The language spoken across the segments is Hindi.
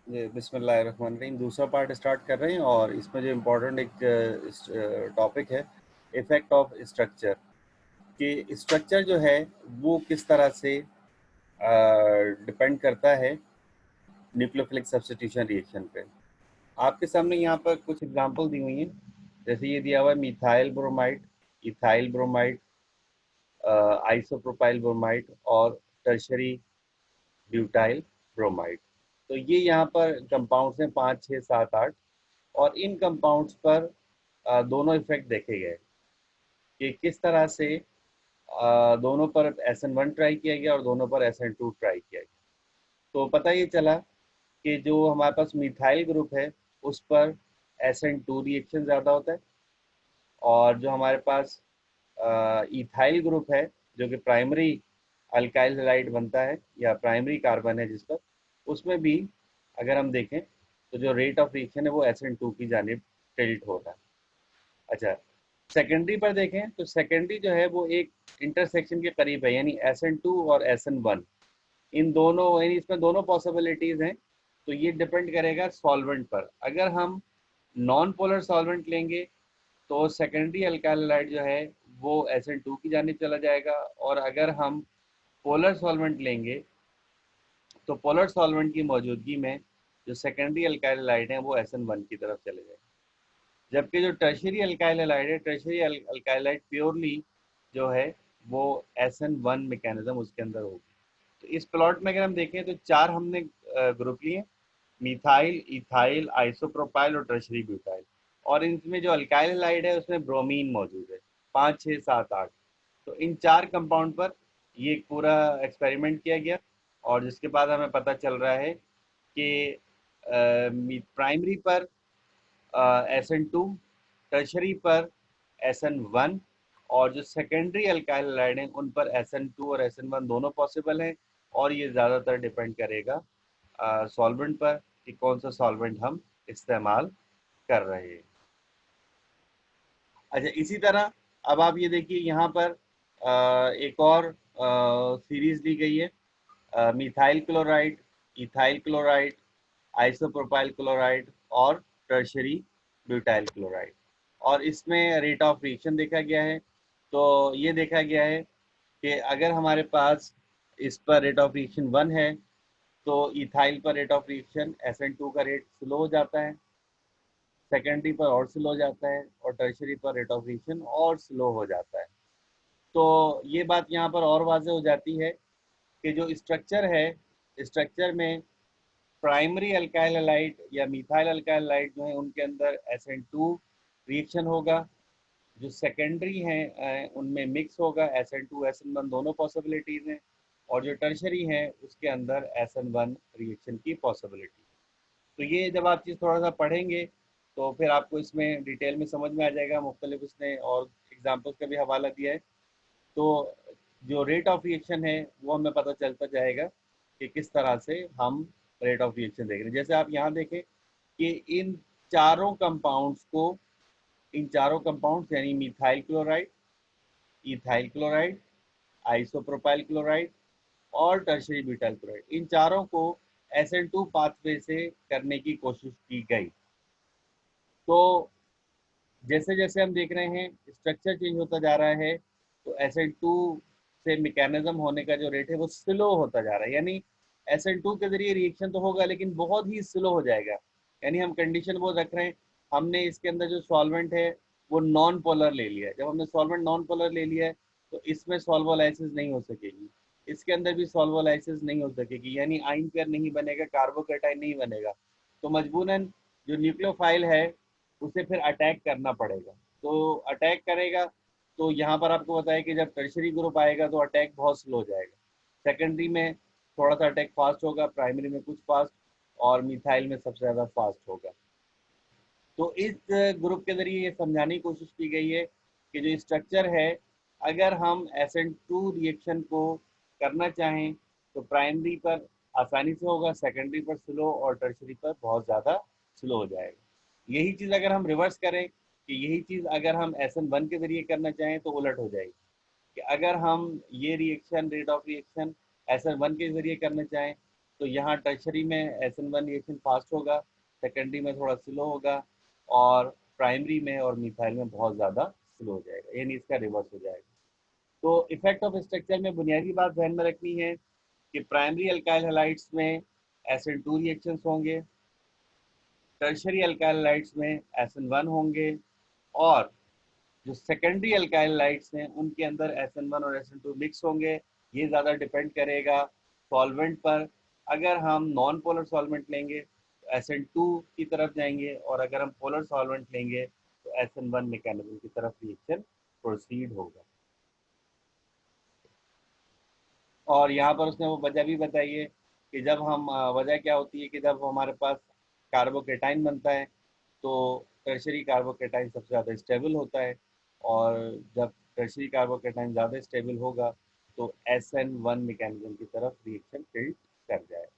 जी, बिस्मिल्लाहिर्रहमानिर्रहीम। दूसरा पार्ट स्टार्ट कर रहे हैं और इसमें जो इम्पोर्टेंट एक टॉपिक है, इफ़ेक्ट ऑफ स्ट्रक्चर, कि स्ट्रक्चर जो है वो किस तरह से डिपेंड करता है न्यूक्लियोफिलिक सब्स्टिट्यूशन रिएक्शन पे। आपके सामने यहाँ पर कुछ एग्जांपल दी हुई हैं, जैसे ये दिया हुआ है methyl bromide, ethyl bromide, isopropyl bromide और टर्शरी ब्यूटाइल ब्रोमाइड। तो ये यहाँ पर कंपाउंड्स हैं 5, 6, 7, 8, और इन कंपाउंड्स पर दोनों इफेक्ट देखे गए कि किस तरह से दोनों पर SN1 ट्राई किया गया और दोनों पर SN2 ट्राई किया गया। तो पता ये चला कि जो हमारे पास मिथाइल ग्रुप है उस पर SN2 रिएक्शन ज़्यादा होता है, और जो हमारे पास इथाइल ग्रुप है जो कि प्राइमरी अल्काइल हैलाइड बनता है या प्राइमरी कार्बन है जिस पर, उसमें भी अगर हम देखें तो जो रेट ऑफ रिएक्शन है वो SN2 की जानिब टिल्ट होता है। अच्छा, सेकेंडरी पर देखें तो सेकेंडरी जो है वो एक इंटरसेक्शन के करीब है, यानी SN2 और SN1, इन दोनों, यानी इसमें दोनों पॉसिबिलिटीज़ हैं। तो ये डिपेंड करेगा सॉल्वेंट पर। अगर हम नॉन पोलर सॉल्वेंट लेंगे तो सेकेंडरी अल्काइल हैलाइड जो है वो SN2 की जानिब चला जाएगा, और अगर हम पोलर सॉल्वेंट लेंगे तो पोलर सॉल्वेंट की मौजूदगी में जो सेकेंडरी अल्काइल हैलाइड हैं वो SN1 की तरफ चले जाएंगे। जबकि जो टर्शियरी अल्काइल हैलाइड है, टर्शियरी अल्काइल हैलाइड प्योरली जो है वो SN1 मैकेनिज्म उसके अंदर होगी। तो इस प्लॉट में अगर हम देखें तो चार हमने ग्रुप लिए, मिथाइल, इथाइल, आइसोप्रोपाइल और टर्शरी ब्यूटाइल, और इनमें जो अल्काइल हैलाइड है उसमें ब्रोमीन मौजूद है 5, 6, 7, 8। तो इन चार कंपाउंड पर ये पूरा एक्सपेरिमेंट किया गया, और जिसके बाद हमें पता चल रहा है कि प्राइमरी पर SN2, टर्शरी पर SN1, और जो सेकेंडरी अल्काइल हैलाइड हैं उन पर SN2 और SN1 दोनों पॉसिबल हैं। और ये ज़्यादातर डिपेंड करेगा सॉल्वेंट पर कि कौन सा सॉल्वेंट हम इस्तेमाल कर रहे हैं। अच्छा, इसी तरह अब आप ये देखिए यहाँ पर एक और सीरीज दी गई है, methyl chloride, ethyl chloride, isopropyl chloride और टर्शरी ब्यूटाइल क्लोराइड, और इसमें रेट ऑफ रिएक्शन देखा गया है। तो ये देखा गया है कि अगर हमारे पास इस पर रेट ऑफ रिएक्शन 1 है तो इथाइल पर रेट ऑफ रिएक्शन SN2 का रेट स्लो हो जाता है, सेकेंडरी पर और स्लो हो जाता है, और टर्शरी पर रेट ऑफ रिएक्शन और स्लो हो जाता है। तो ये बात यहाँ पर और वाज़ेह हो जाती है कि जो स्ट्रक्चर है, स्ट्रक्चर में प्राइमरी अल्काइल हैलाइड या मिथाइल अल्काइल हैलाइड जो है उनके अंदर SN2 रिएक्शन होगा, जो सेकेंडरी हैं उनमें मिक्स होगा SN2 SN1 दोनों पॉसिबिलिटीज़ हैं, और जो टर्शरी हैं उसके अंदर SN1 रिएक्शन की पॉसिबिलिटी। तो ये जब आप चीज़ थोड़ा सा पढ़ेंगे तो फिर आपको इसमें डिटेल में समझ में आ जाएगा। मुख्तलिफ उसने और एग्जाम्पल्स का भी हवाला दिया है, तो जो रेट ऑफ रिएक्शन है वो हमें पता चलता जाएगा कि किस तरह से हम रेट ऑफ रिएक्शन देख रहे हैं। जैसे आप यहाँ देखें कि इन चारों कंपाउंड्स को, इन चारों कंपाउंड्स यानी methyl chloride, ethyl chloride, isopropyl chloride और टर्शरी ब्यूटाइल क्लोराइड, इन चारों को SN2 पाथवे से करने की कोशिश की गई। तो जैसे जैसे हम देख रहे हैं स्ट्रक्चर चेंज होता जा रहा है, तो SN2 से मैकेनिज्म होने का जो रेट है वो स्लो होता जा रहा है, यानी SN2 के जरिए रिएक्शन तो होगा लेकिन बहुत ही स्लो हो जाएगा। यानी हम कंडीशन वो रख रहे हैं, हमने इसके अंदर जो सॉल्वेंट है वो नॉन पोलर ले लिया है। जब हमने सॉल्वेंट नॉन पोलर ले लिया है तो इसमें सॉल्वोलाइसिस नहीं हो सकेगी, इसके अंदर भी सॉल्वोलाइसिस नहीं हो सकेगी, यानी आइन पेयर नहीं बनेगा, कार्बोकेटाइन नहीं बनेगा। तो मजबूरन जो न्यूक्लियोफाइल है उसे फिर अटैक करना पड़ेगा। तो अटैक करेगा तो यहाँ पर आपको बताया कि जब टर्शरी ग्रुप आएगा तो अटैक बहुत स्लो हो जाएगा, सेकेंडरी में थोड़ा सा अटैक फास्ट होगा, प्राइमरी में कुछ फास्ट, और मिथाइल में सबसे ज़्यादा फास्ट होगा। तो इस ग्रुप के ज़रिए ये समझाने की कोशिश की गई है कि जो स्ट्रक्चर है, अगर हम SN2 रिएक्शन को करना चाहें तो प्राइमरी पर आसानी से होगा, सेकेंडरी पर स्लो और टर्शरी पर बहुत ज़्यादा स्लो हो जाएगा। यही चीज़ अगर हम रिवर्स करें कि यही चीज़ अगर हम SN1 के ज़रिए करना चाहें तो उलट हो जाएगी, कि अगर हम ये reaction, rate of reaction SN1 के ज़रिए करना चाहें तो यहाँ टर्शरी में SN1 रिएक्शन फास्ट होगा, सेकेंडरी में थोड़ा स्लो होगा, और प्राइमरी में और मिथाइल में बहुत ज़्यादा स्लो हो जाएगा, यानी इसका रिवर्स हो जाएगा। तो इफेक्ट ऑफ स्ट्रक्चर में बुनियादी बात ध्यान में रखनी है कि प्राइमरी अल्काइल हैलाइड्स में SN2 रिएक्शंस होंगे, टर्शरी अल्काइल हैलाइड्स में SN1 होंगे, और जो सेकेंडरी अल्काइल हैलाइड्स हैं उनके अंदर SN1 और SN2 मिक्स होंगे। ये ज़्यादा डिपेंड करेगा सॉल्वेंट पर। अगर हम नॉन पोलर सॉल्वेंट लेंगे तो SN2 की तरफ जाएंगे, और अगर हम पोलर सॉल्वेंट लेंगे तो SN1 मैकेनिज्म की तरफ रिएक्शन प्रोसीड होगा। और यहाँ पर उसने वो वजह भी बताई है कि जब हम वजह क्या होती है कि जब हमारे पास कार्बोकेटाइन बनता है तो टर्शरी कार्बोकेटाइन सबसे ज़्यादा स्टेबल होता है, और जब टर्शरी कार्बोकेटाइन ज़्यादा स्टेबल होगा तो SN1 मैकेनिज्म की तरफ रिएक्शन टिल्ट कर जाएगा।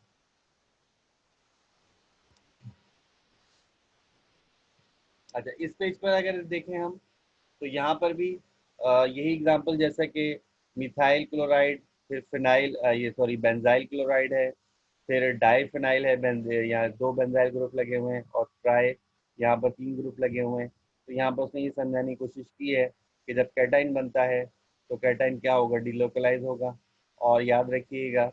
अच्छा, इस पेज पर अगर देखें हम तो यहाँ पर भी यही एग्जांपल जैसा कि मिथाइल क्लोराइड, फिर फिनाइल ये सॉरी बेंजाइल क्लोराइड है, फिर डाई फिनाइल है, यहाँ दो बेंजाइल ग्रुप लगे हुए हैं, और ट्राई यहाँ पर 3 ग्रुप लगे हुए हैं। तो यहाँ पर उसने ये समझाने की कोशिश की है कि जब कैटाइन बनता है तो कैटाइन क्या होगा, डिलोकलाइज होगा। और याद रखिएगा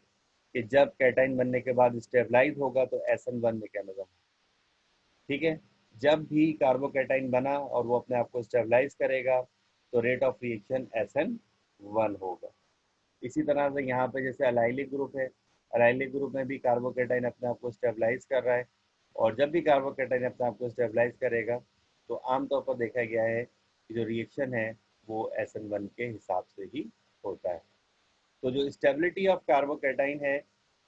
कि जब कैटाइन बनने के बाद स्टेबलाइज होगा तो SN1 मैकेनिज्म। ठीक है, जब भी कार्बोकेटाइन बना और वो अपने आप को स्टेबलाइज करेगा तो रेट ऑफ रिएक्शन SN1 होगा। इसी तरह से यहाँ पे जैसे अलाइलिक ग्रुप है, अलाइलिक ग्रुप में भी कार्बोकेटाइन अपने आप को स्टेबलाइज कर रहा है, और जब भी कार्बोकेटाइन अपने आप को स्टेबलाइज करेगा तो आमतौर पर देखा गया है कि जो रिएक्शन है वो SN1 के हिसाब से ही होता है। तो जो स्टेबिलिटी ऑफ कार्बोकेटाइन है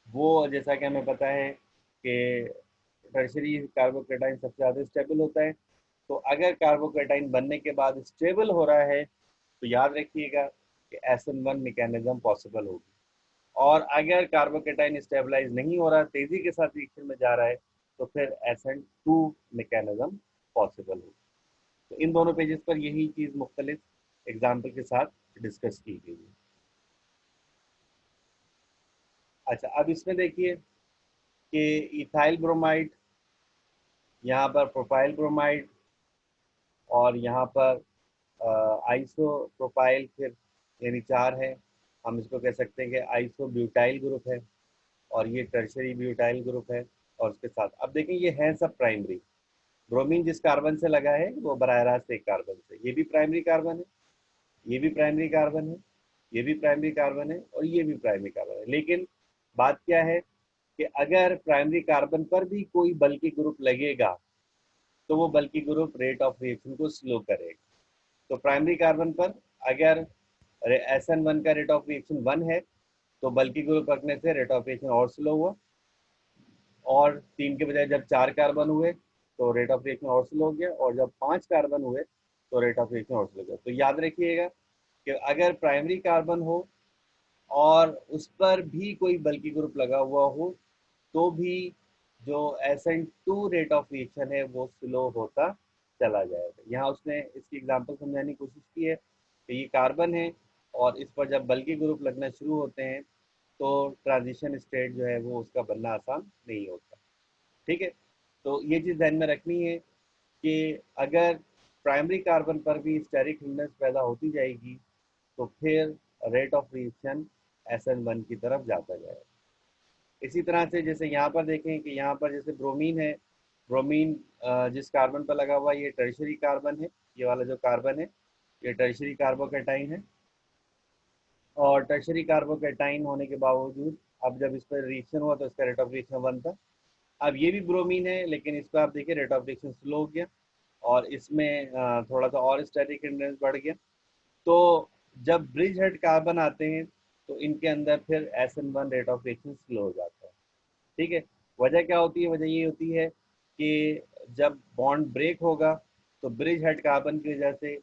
वो जैसा कि हमें पता है कि टर्शरी कार्बोकेटाइन सबसे ज़्यादा स्टेबल होता है। तो अगर कार्बोकेटाइन बनने के बाद स्टेबल हो रहा है तो याद रखिएगा कि SN1 मैकेनिज्म पॉसिबल होगी। और अगर कार्बोकेटाइन स्टेबलाइज नहीं हो रहा, तेजी के साथ रिएक्शन में जा रहा है, तो फिर SN2 मैकेनिज्म पॉसिबल होगी। तो इन दोनों पेजेस पर यही चीज़ मुख्तलिफ एग्जाम्पल के साथ डिस्कस की गई है। अच्छा, अब इसमें देखिए कि इथाइल ब्रोमाइड, यहाँ पर प्रोपाइल ब्रोमाइड, और यहाँ पर आइसो प्रोपाइल, फिर यानी 4 है। हम इसको कह सकते हैं कि आइसो ब्यूटाइल ग्रुप है, और ये टर्शरी ब्यूटाइल ग्रुप है। और उसके साथ अब देखें ये है सब प्राइमरी। ब्रोमीन जिस कार्बन से लगा है वो बराह रास्त एक कार्बन से, ये भी प्राइमरी कार्बन है, ये भी प्राइमरी कार्बन है, ये भी प्राइमरी कार्बन है, और ये भी प्राइमरी कार्बन है। लेकिन बात क्या है कि अगर प्राइमरी कार्बन पर भी कोई बल्कि ग्रुप लगेगा तो वो बल्कि ग्रुप रेट ऑफ रिएक्शन को स्लो करेगा। तो प्राइमरी कार्बन पर अगर SN1 का रेट ऑफ रिएक्शन 1 है तो बल्कि ग्रुप रखने से रेट ऑफ रिएक्शन और स्लो हुआ, और 3 के बजाय जब 4 कार्बन हुए तो रेट ऑफ रिएक्शन और स्लो हो गया, और जब 5 कार्बन हुए तो रेट ऑफ रिएक्शन और स्लो हो गया। तो याद रखिएगा कि अगर प्राइमरी कार्बन हो और उस पर भी कोई बल्कि ग्रुप लगा हुआ हो तो भी जो SN2 रेट ऑफ रिएक्शन है वो स्लो होता चला जाएगा। यहाँ उसने इसकी एग्जांपल समझाने की कोशिश की है कि ये कार्बन है और इस पर जब बल्कि ग्रुप लगना शुरू होते हैं तो ट्रांजिशन स्टेट जो है वो उसका बनना आसान नहीं होता। ठीक है, तो ये चीज़ ध्यान में रखनी है कि अगर प्राइमरी कार्बन पर भी स्टेरिक हिंडनेस पैदा होती जाएगी तो फिर रेट ऑफ रिएक्शन SN1 की तरफ जाता जाएगा। इसी तरह से जैसे यहाँ पर देखें कि यहाँ पर जैसे ब्रोमीन है, ब्रोमीन जिस कार्बन पर लगा हुआ है ये टर्शरी कार्बन है, ये वाला जो कार्बन है ये टर्शरी कार्बोकेटाइन है, और टर्शरी कार्बोकेटाइन होने के बावजूद अब जब इस पर रिएक्शन हुआ तो इसका रेट ऑफ रिएक्शन 1 था। अब ये भी ब्रोमीन है लेकिन इस पर आप देखिए रेट ऑफ रिएक्शन स्लो हो गया, और इसमें थोड़ा सा और स्टैटिक हिंड्रेंस बढ़ गया। तो जब ब्रिज हेड कार्बन आते हैं तो इनके अंदर फिर SN1 rate of reaction slow हो जाता है। ठीक है, वजह क्या होती है, वजह ये होती है कि जब बॉन्ड ब्रेक होगा तो ब्रिज हेड कार्बन की वजह से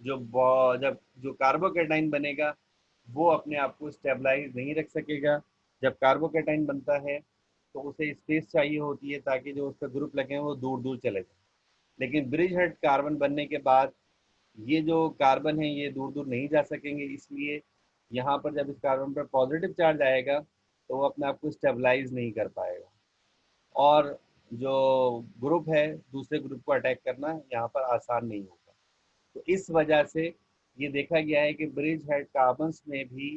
जब जो कार्बोकेटाइन बनेगा वो अपने आप को स्टेबलाइज नहीं रख सकेगा। जब कार्बोकेटाइन बनता है तो उसे स्पेस चाहिए होती है ताकि जो उसका ग्रुप लगे हैं वो दूर दूर चले जाए। लेकिन ब्रिज हेड कार्बन बनने के बाद ये जो कार्बन है ये दूर दूर नहीं जा सकेंगे, इसलिए यहाँ पर जब इस कार्बन पर पॉजिटिव चार्ज आएगा तो वो अपने आप को स्टेबलाइज नहीं कर पाएगा, और जो ग्रुप है दूसरे ग्रुप को अटैक करना यहाँ पर आसान नहीं होगा। तो इस वजह से ये देखा गया है कि ब्रिज हेड कार्बन्स में भी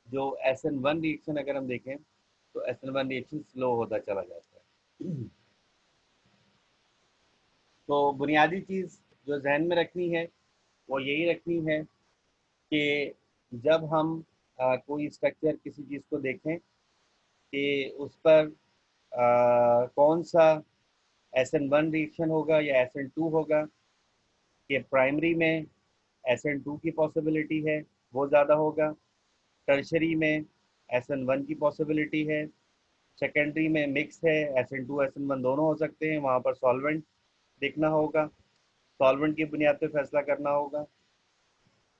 जो SN1 रिएक्शन अगर हम देखें तो SN1 रिएक्शन स्लो होता चला जाता है। तो बुनियादी चीज़ जो जहन में रखनी है वो यही रखनी है कि जब हम कोई स्ट्रक्चर किसी चीज़ को देखें कि उस पर कौन सा SN1 रिएक्शन होगा या SN2 होगा, कि प्राइमरी में SN2 की पॉसिबिलिटी है वो ज़्यादा होगा, टर्शरी में SN1 की पॉसिबिलिटी है, सेकेंडरी में मिक्स है, SN2 SN1 दोनों हो सकते हैं, वहाँ पर सॉल्वेंट देखना होगा, सॉल्वेंट की बुनियाद पर फैसला करना होगा।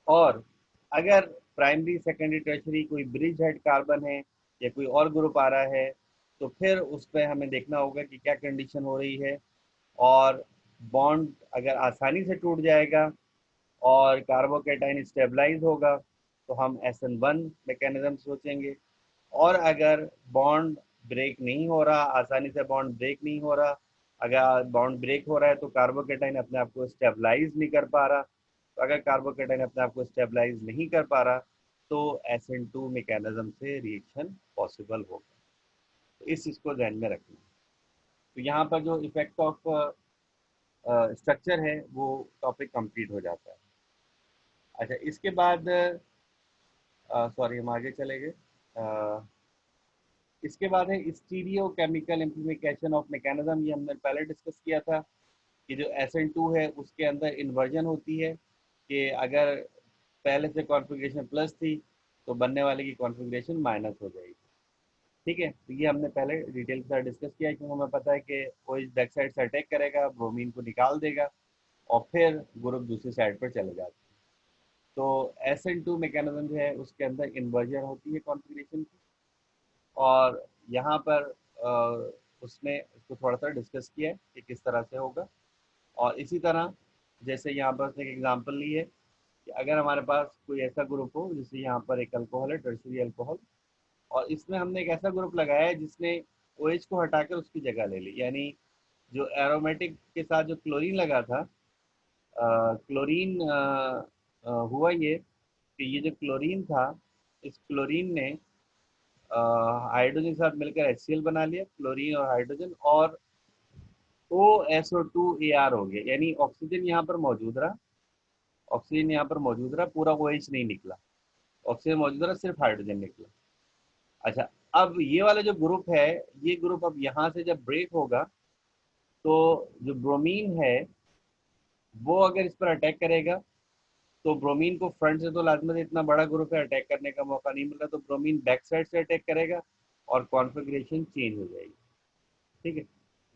और अगर प्राइमरी सेकेंडरी टर्शरी कोई ब्रिज हेड कार्बन है या कोई और ग्रुप आ रहा है तो फिर उस पर हमें देखना होगा कि क्या कंडीशन हो रही है, और बॉन्ड अगर आसानी से टूट जाएगा और कार्बोकेटाइन स्टेबलाइज होगा तो हम SN1 मैकेनिज्म सोचेंगे। और अगर बॉन्ड ब्रेक नहीं हो रहा, आसानी से बॉन्ड ब्रेक नहीं हो रहा, अगर बॉन्ड ब्रेक हो रहा है तो कार्बोकेटाइन अपने आप को स्टेबलाइज नहीं कर पा रहा, तो अगर कार्बोकेटाइन अपने आप को स्टेबलाइज नहीं कर पा रहा तो SN2 मैकेनिज्म से रिएक्शन पॉसिबल होगा। तो इस चीज़ को ध्यान में रखना। तो यहाँ पर जो इफेक्ट ऑफ स्ट्रक्चर है वो टॉपिक कंप्लीट हो जाता है। अच्छा, इसके बाद सॉरी हम आगे चले गए। इसके बाद है stereo chemical implementation of mechanism. ये हमने पहले डिस्कस किया था कि जो SN2 है उसके अंदर इन्वर्जन होती है, कि अगर पहले से कॉन्फ़िगरेशन प्लस थी तो बनने वाले की कॉन्फ़िगरेशन माइनस हो जाएगी। ठीक है, तो ये हमने पहले डिटेल के साथ डिस्कस किया, क्योंकि हमें पता है कि वो इस बैक साइड से अटैक करेगा, ब्रोमीन को निकाल देगा और फिर ग्रुप दूसरी साइड पर चले जाते हैं। तो SN2 मैकेनिज्म जो है उसके अंदर इन्वर्जन होती है कॉन्फ़िगरेशन की, और यहाँ पर उसमें इसको थोड़ा सा डिस्कस किया है कि किस तरह से होगा। और इसी तरह जैसे यहाँ पर उसने एक एग्जांपल ली है कि अगर हमारे पास कोई ऐसा ग्रुप हो, जैसे यहाँ पर एक अल्कोहल है, टर्शियरी अल्कोहल, और इसमें हमने एक ऐसा ग्रुप लगाया है जिसने OH को हटाकर उसकी जगह ले ली, यानी जो एरोमेटिक के साथ जो क्लोरीन लगा था, क्लोरीन हुआ ये कि ये जो क्लोरीन था, इस क्लोरीन ने हाइड्रोजन के साथ मिलकर HCl बना लिया, क्लोरीन और हाइड्रोजन, और OSO2 हो गया, यानी ऑक्सीजन यहाँ पर मौजूद रहा, ऑक्सीजन यहाँ पर मौजूद रहा, पूरा OH नहीं निकला, ऑक्सीजन मौजूद रहा, सिर्फ हाइड्रोजन निकला। अच्छा, अब ये वाला जो ग्रुप है, ये ग्रुप अब यहाँ से जब ब्रेक होगा तो जो ब्रोमीन है वो अगर इस पर अटैक करेगा तो ब्रोमीन को फ्रंट से तो लाजमत इतना बड़ा ग्रुप है, अटैक करने का मौका नहीं मिल रहा, तो ब्रोमीन बैक साइड से अटैक करेगा और कॉन्फ़िगरेशन चेंज हो जाएगी। ठीक है,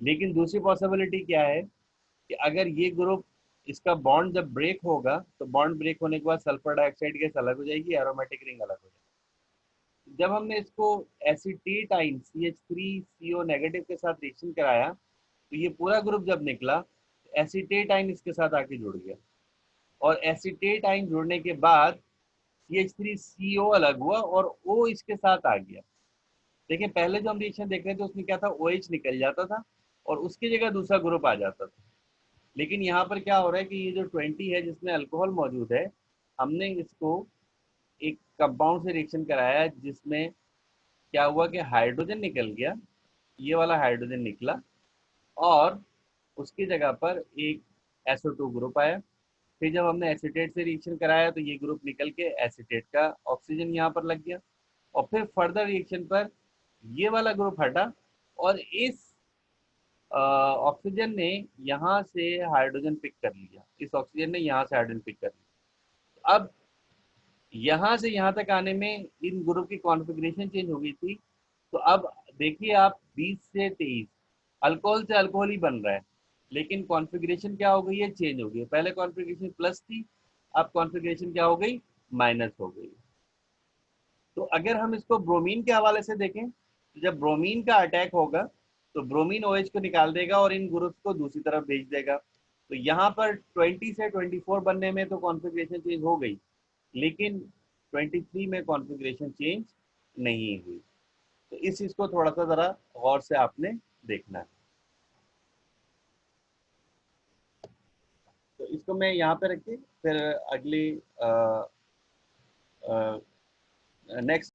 लेकिन दूसरी पॉसिबिलिटी क्या है कि अगर ये ग्रुप, इसका बॉन्ड जब ब्रेक होगा तो बॉन्ड ब्रेक होने के बाद सल्फर डाइऑक्साइड गैस अलग हो जाएगी, एरोमेटिक रिंग अलग हो जाएगी। जब हमने इसको एसीटेटाइन CH3CO नेगेटिव के साथ रिएक्शन कराया तो ये पूरा ग्रुप जब निकला, एसीटेटाइन इसके साथ आके जुड़ गया, और एसीटेटाइन जुड़ने के बाद CH3CO अलग हुआ और O इसके साथ आ गया। देखिए, पहले जो हम रिएक्शन देख रहे थे उसमें क्या था, OH निकल जाता था और उसकी जगह दूसरा ग्रुप आ जाता था। लेकिन यहाँ पर क्या हो रहा है कि ये जो 20 है जिसमें अल्कोहल मौजूद है, हमने इसको एक कंपाउंड से रिएक्शन कराया जिसमें क्या हुआ कि हाइड्रोजन निकल गया, ये वाला हाइड्रोजन निकला, और उसकी जगह पर एक SO2 ग्रुप आया। फिर जब हमने एसीटेट से रिएक्शन कराया तो ये ग्रुप निकल के एसीटेट का ऑक्सीजन यहाँ पर लग गया, और फिर फर्दर रिएक्शन पर ये वाला ग्रुप हटा और इस ऑक्सीजन ने यहाँ से हाइड्रोजन पिक कर लिया, इस ऑक्सीजन ने यहाँ से हाइड्रोजन पिक कर लिया। अब यहाँ से यहाँ तक आने में इन ग्रुप की कॉन्फ़िगरेशन चेंज हो गई थी। तो अब देखिए आप, 20 से 23 अल्कोहल से अल्कोहल ही बन रहा है, लेकिन कॉन्फ़िगरेशन क्या हो गई है, चेंज हो गई है। पहले कॉन्फ़िगरेशन प्लस थी, अब कॉन्फ़िगरेशन क्या हो गई, माइनस हो गई। तो अगर हम इसको ब्रोमीन के हवाले से देखें तो जब ब्रोमीन का अटैक होगा तो ब्रोमीन OH को निकाल देगा और इन ग्रुप्स को दूसरी तरफ भेज देगा। तो यहाँ पर 20 से 24 बनने में तो कॉन्फ़िगरेशन चेंज हो गई, लेकिन 23 में कॉन्फ़िगरेशन चेंज नहीं हुई। तो इस चीज को थोड़ा सा जरा गौर से आपने देखना है। तो इसको मैं यहाँ पे रख के फिर अगली नेक्स्ट